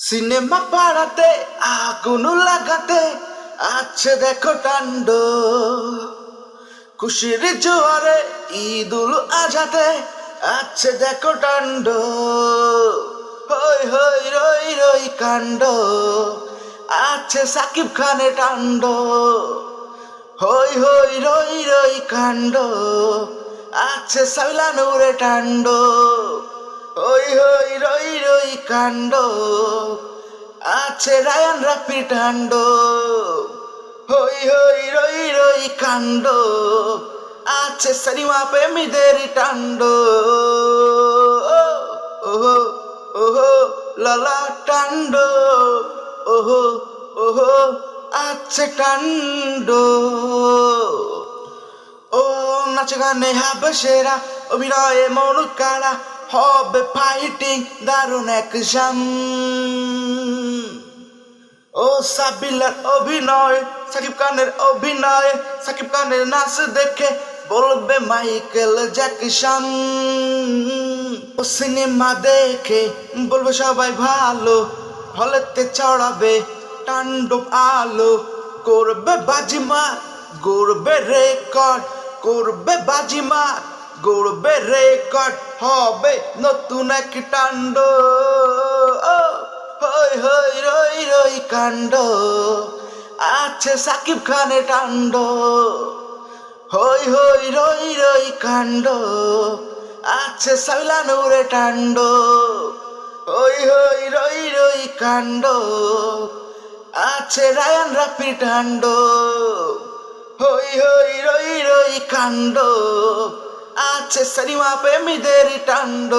Cinema পাড়াতে আগুন লাগাতে আছে দেখো টান্ড, খুশির জোয়ারে ঈদুল আজহাতে আছে দেখো টান্ড, হই হই রই রই কাণ্ড আছে সাকিব খানের টান্ড, হই হই রই রই কাণ্ড আছে সাবিলা নূরে টান্ড, হই হই রই রই কাণ্ড আছে রায়ান রাফির টান্ড, হই হই রই রই কাণ্ড আছে সিনেমা প্রেমীদের টান্ড, ওহো ওহো লালা টান্ড, ওহো ওহো আছে টান্ড। ও নাচ গানে হবে সেরা, অভিনয়ে মন কারা, হবে ফাইটিং দারুণ অ্যাকশন। ও সাবিলার অভিনয়, সাকিব খানের অভিনয়, সাকিব খানের নাচ দেখে বলবে মাইকেল জ্যাকসন। ও সিনেমা দেখে বলবে সবাই ভালো, হলেতে চড়াবে তাণ্ডব আলো, করবে বাজিমার গড়বে রেকর্ড, করবে বাজিমার গড়বে রেকর্ড, হবে নতুন এক টান্ড, হই হই রই রই কাণ্ড আছে সাকিব খানের টান্ড, হই হই রই রই কাণ্ড আছে সাবিলা নূরে টান্ড, হই হই রই রই কাণ্ড আছে রায়ান রাফির টান্ড, হই হই রই রই কাণ্ড আছে সিনেমা প্রেমীদের টান্ড।